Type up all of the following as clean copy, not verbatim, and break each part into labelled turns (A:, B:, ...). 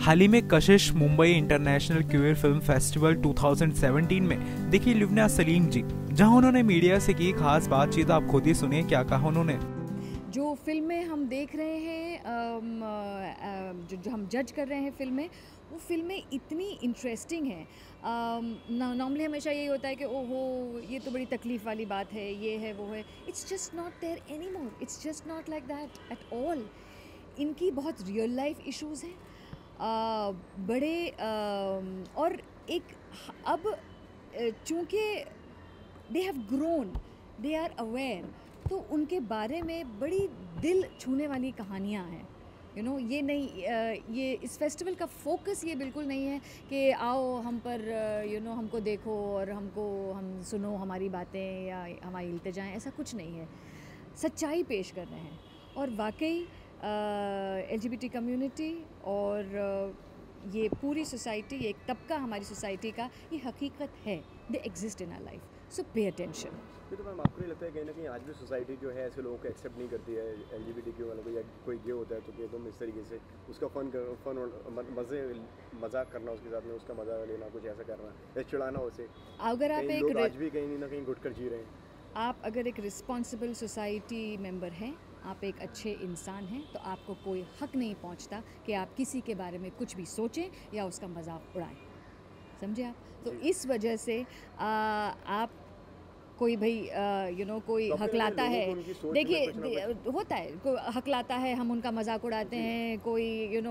A: हाल ही में कशिश Mumbai international queer film festival 2017 में दिखी लुब्ना सलीम जी, जहां उन्होंने मीडिया से की खास बातचीत। आप खुद ही सुनिए क्या कहा उन्होंने।
B: जो फिल्में हम देख रहे हैं, जो हम जज कर रहे हैं फिल्में, वो फिल्में इतनी इंटरेस्टिंग हैं। नॉर्मली हमेशा यही होता है कि ओहो ये तो बड़ी तकलीफ़ वाली बात है, ये है वो है। It's just not there any more, it's just not like that at all. इनकी बहुत रियल लाइफ इश्यूज़ हैं, बड़े और एक अब चूँकि they have grown, they are aware, तो उनके बारे में बड़ी दिल छूने वाली कहानियाँ हैं। ये नहीं, ये इस फेस्टिवल का फोकस ये बिल्कुल नहीं है कि आओ हम पर हमको देखो और हम सुनो हमारी बातें या हमारी इल्तिजाएं, ऐसा कुछ नहीं है। सच्चाई पेश कर रहे हैं और वाकई LGBT कम्युनिटी और ये पूरी सोसाइटी, ये एक तबका हमारी सोसाइटी का, ये हकीकत है। They exist in our life, so pay attention.
C: तो मैम आपको नहीं लगता है कहीं ना कहीं आज भी सोसाइटी जो है ऐसे लोगों को एक्सेप्ट नहीं करती है? LGBTQ वालों को, या कोई गे होता है तो कि तुम इस तरीके से उसका मजाक करना, उसके साथ में उसका मजा लेना, कुछ ऐसा करना या चिढ़ाना उसे।
B: अगर आप एक
C: लोग आज भी कहीं ना कहीं घुट कर जी रहे हैं।
B: आप अगर एक रिस्पॉन्सिबल सोसाइटी मेंबर हैं, आप एक अच्छे इंसान हैं, तो आपको कोई हक नहीं पहुंचता कि आप किसी के बारे में कुछ भी सोचें या उसका मजाक उड़ाएं। समझे आप? तो इस वजह से आप कोई भाई कोई हकलाता है, देखिए होता है, कोई हकलाता है, हम उनका मजाक उड़ाते हैं। कोई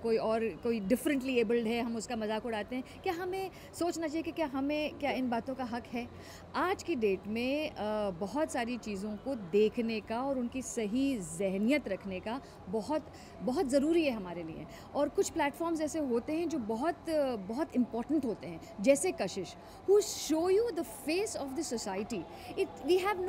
B: कोई और कोई डिफरेंटली एबल्ड है, हम उसका मजाक उड़ाते हैं। क्या हमें सोचना चाहिए कि क्या इन बातों का हक है? आज की डेट में बहुत सारी चीज़ों को देखने का और उनकी सही जहनियत रखने का बहुत बहुत ज़रूरी है हमारे लिए। और कुछ प्लेटफॉर्म्स ऐसे होते हैं जो बहुत बहुत इम्पॉर्टेंट होते हैं, जैसे कशिश, who show you the face of the society. We have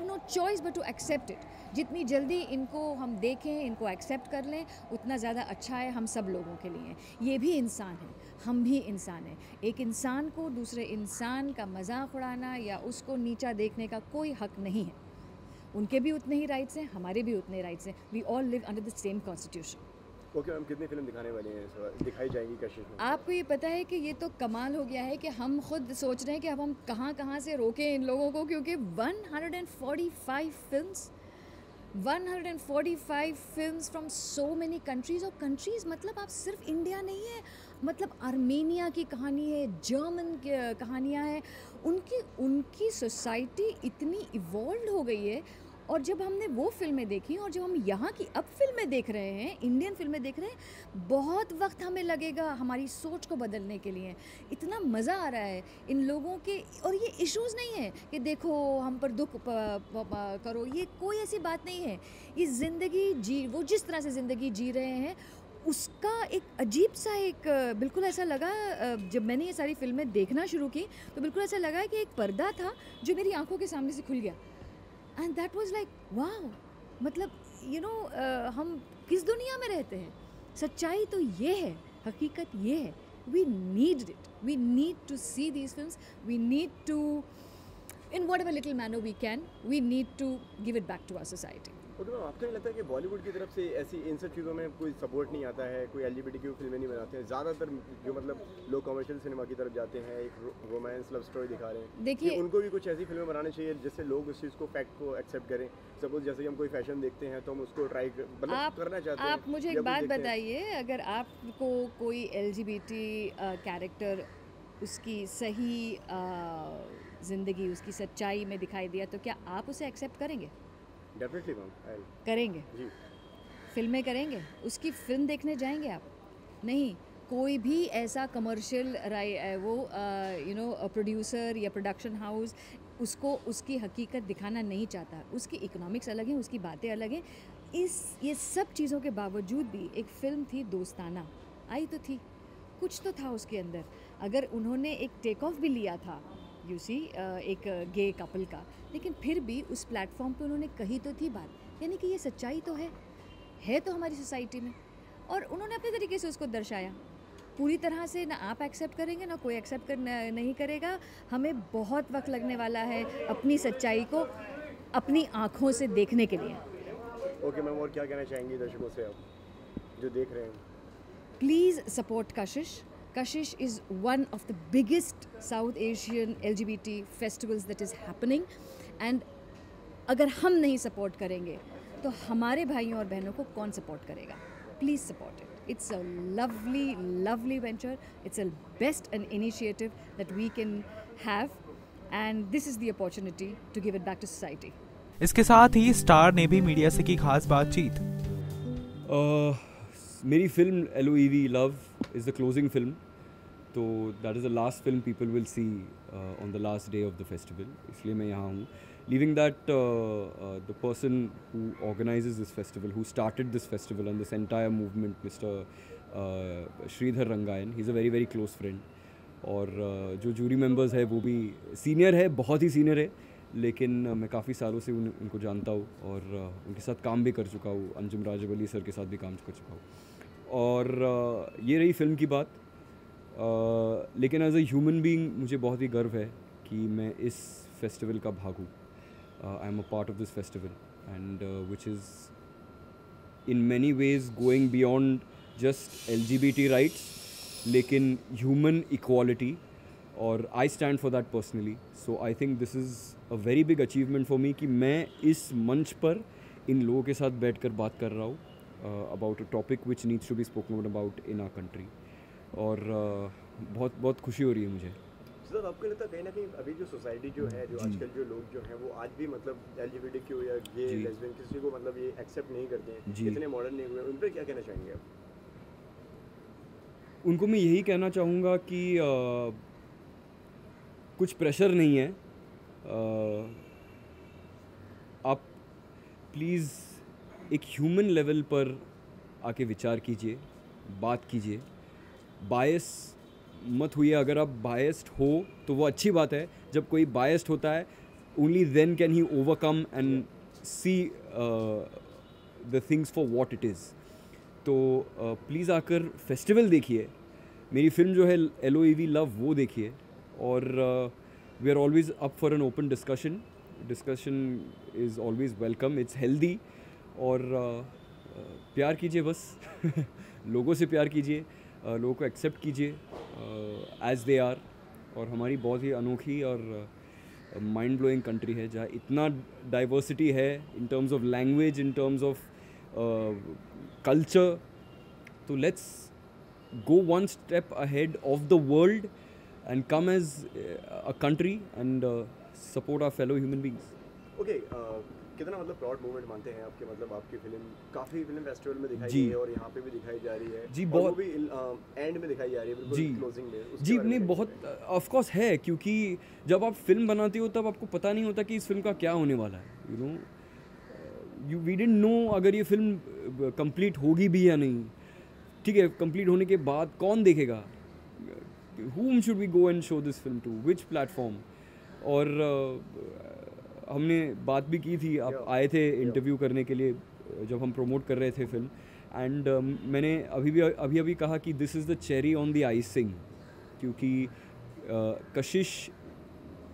B: no choice but to accept it. जितनी जल्दी इनको हम देखें, इनको एक्सेप्ट कर लें, उतना ज़्यादा अच्छा है हम सब लोगों के लिए। ये भी इंसान है, हम भी इंसान हैं। एक इंसान को दूसरे इंसान का मजाक उड़ाना या उसको नीचा देखने का कोई हक नहीं है। उनके भी उतने ही राइट्स हैं, हमारे भी उतने राइट्स हैं। We all live under the same constitution.
C: Okay ma'am, कितनी फिल्म दिखाने वाली हैं, दिखाई जाएंगी कशिश में?
B: आपको ये पता है कि ये तो कमाल हो गया है कि हम खुद सोच रहे हैं कि अब हम कहाँ से रोकें इन लोगों को, क्योंकि 145 films from so many countries. और कंट्रीज़ मतलब आप सिर्फ इंडिया नहीं है, मतलब आर्मेनिया की कहानी है, जर्मन कहानियाँ हैं। उनकी सोसाइटी इतनी इवॉल्व हो गई है। और जब हमने वो फिल्में देखी और जब हम यहाँ की अब फिल्में देख रहे हैं, इंडियन फिल्में देख रहे हैं, बहुत वक्त हमें लगेगा हमारी सोच को बदलने के लिए। इतना मज़ा आ रहा है इन लोगों के। और ये इश्यूज़ नहीं है कि देखो हम पर दुख करो, ये कोई ऐसी बात नहीं है। ये ज़िंदगी वो जिस तरह से ज़िंदगी जी रहे हैं, उसका एक अजीब सा एक बिल्कुल ऐसा लगा, जब मैंने ये सारी फिल्में देखना शुरू की तो बिल्कुल ऐसा लगा कि एक पर्दा था जो मेरी आंखों के सामने से खुल गया। And that was like wow, मतलब हम किस दुनिया में रहते हैं। सच्चाई तो ये है, हकीकत ये है। We need it, we need to see these films, we need to in whatever little manner we can, we need to give it back to our society.
C: Okay ma'am, आपको नहीं लगता है कि बॉलीवुड की तरफ से ऐसी इन सब चीज़ों में कोई सपोर्ट नहीं आता है? कोई LGBTQ फिल्में नहीं बनाते हैं ज़्यादातर, जो मतलब लोग कमर्शियल सिनेमा की तरफ जाते हैं, एक रोमांस लव स्टोरी दिखा रहे हैं। देखिए उनको भी कुछ ऐसी फिल्में बनानी चाहिए जिससे लोग उस चीज़ को, फैक्ट को एक्सेप्ट करें। सपोज जैसे कि हम कोई फैशन देखते हैं तो हम उसको ट्राई करना चाहते हैं। आप
B: मुझे एक बात बताइए, अगर आपको कोई LGBT कैरेक्टर उसकी सही ज़िंदगी, उसकी सच्चाई में दिखाई दिया, तो क्या आप उसे एक्सेप्ट करेंगे?
C: डेफिनेटली मैम,
B: करेंगे
C: जी।
B: फिल्में करेंगे, उसकी फिल्म देखने जाएंगे आप? नहीं। कोई भी ऐसा कमर्शियल प्रोड्यूसर या प्रोडक्शन हाउस उसको उसकी हकीकत दिखाना नहीं चाहता। उसकी इकोनॉमिक्स अलग हैं, उसकी बातें अलग हैं। ये सब चीज़ों के बावजूद भी एक फ़िल्म थी दोस्ताना, आई तो थी, कुछ तो था उसके अंदर। अगर उन्होंने एक टेक ऑफ भी लिया था एक गे कपल का, लेकिन फिर भी उस प्लेटफॉर्म पे उन्होंने कही तो थी बात, यानी कि ये सच्चाई तो है तो हमारी सोसाइटी में, और उन्होंने अपने तरीके से उसको दर्शाया। पूरी तरह से ना आप एक्सेप्ट करेंगे ना कोई एक्सेप्ट नहीं करेगा। हमें बहुत वक्त लगने वाला है अपनी सच्चाई को अपनी आँखों से देखने के लिए।
C: ओके मैम, और क्या कहना चाहेंगी दर्शकों से आप जो देख रहे हैं?
B: please support Kashish. Kashish is one of the biggest South Asian LGBT festivals that is happening, and अगर हम नहीं support करेंगे तो हमारे भाइयों और बहनों को कौन support करेगा? Please support it. It's a lovely, lovely venture. It's a best an initiative that we can have, and this is the opportunity to give it back to society.
A: इसके साथ ही स्टार ने भी मीडिया से की खास बातचीत।
D: मेरी film LOEV Love is the closing film, तो that is the last film people will see on the last day of the festival, इसलिए मैं यहाँ हूँ. Leaving that, the person who organizes this festival, who started this festival and this entire movement, Mr. Sridhar Rangayan, he's a very very close friend. और जो jury members है वो भी senior है, बहुत ही सीनियर है, लेकिन मैं काफ़ी सालों से उनको जानता हूँ और उनके साथ काम भी कर चुका हूँ. अंजुम राजवली सर के साथ भी काम कर चुका हूँ. और ये रही फिल्म की बात. लेकिन एज अ ह्यूमन बीइंग मुझे बहुत ही गर्व है कि मैं इस फेस्टिवल का भाग हूँ. I am a part of this festival and which is in many ways going beyond just LGBT rights, लेकिन ह्यूमन इक्वालिटी, और I stand for that personally. So I think this is a very big achievement for me कि मैं इस मंच पर इन लोगों के साथ बैठ कर बात कर रहा हूँ about a topic which needs to be spoken about in our country. और बहुत बहुत खुशी हो रही है मुझे.
C: सर, आपको लगता है कहीं ना कहीं अभी जो सोसाइटी जो है, जो आजकल जो लोग जो हैं वो आज भी मतलब LGBTQ या गे लेस्बियन किसी को मतलब ये एक्सेप्ट नहीं करते हैं, इतने मॉडर्न नहीं हुए, उन पर क्या कहना चाहेंगे आप?
D: उनको मैं यही कहना चाहूँगा कि कुछ प्रेशर नहीं है. आप प्लीज़ एक ह्यूमन लेवल पर आके विचार कीजिए, बात कीजिए. बायस मत हुई. अगर आप बायस्ड हो तो वो अच्छी बात है. जब कोई बायस्ड होता है, only then can he overcome and see the things for what it is. तो प्लीज़ आकर फेस्टिवल देखिए, मेरी फिल्म जो है LOEV Love वो देखिए. और we are always up for an open discussion. Discussion is always welcome, it's healthy. और प्यार कीजिए बस. लोगों से प्यार कीजिए, लोगों को एक्सेप्ट कीजिए एज दे आर. और हमारी बहुत ही अनोखी और माइंड ब्लोइंग कंट्री है जहाँ इतना डाइवर्सिटी है in terms of language, in terms of culture. तो let's go one step ahead of the world and come as a country and support our fellow human beings.
C: Okay, कितना मतलब proud moment मानते हैं आपके, मतलब आपकी film काफ़ी film festival में दिखाई गई है और यहाँ पे भी दिखाई जा रही है जी, बहुत भी एंड में दिखाई जा रही है, बिल्कुल क्लोजिंग में जी. नहीं, बहुत
D: ऑफ कोर्स है, क्योंकि जब आप फिल्म बनाते हो तब आपको पता नहीं होता कि इस फिल्म का क्या होने वाला है. वी डिडंट नो अगर ये फिल्म कंप्लीट होगी भी या नहीं. ठीक है, कंप्लीट होने के बाद कौन देखेगा, whom should we go and show this film to, which platform. और हमने बात भी की थी, आप आए थे इंटरव्यू करने के लिए जब हम प्रमोट कर रहे थे फिल्म. एंड मैंने अभी कहा कि this is the cherry on the icing, क्योंकि कशिश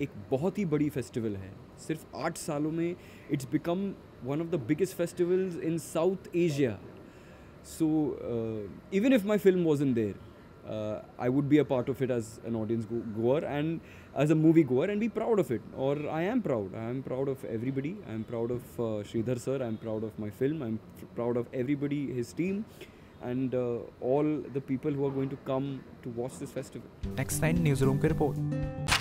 D: एक बहुत ही बड़ी फेस्टिवल है. सिर्फ 8 सालों में it's become one of the biggest festivals in South Asia. So even if my film wasn't there, I would be a part of it as an audience goer and as a movie goer and be proud of it. Or I am proud. I am proud of everybody. I am proud of Sridhar sir. I am proud of my film. I am proud of everybody, his team, and all the people who are going to come to watch this festival.
A: Next 9 Newsroom की report.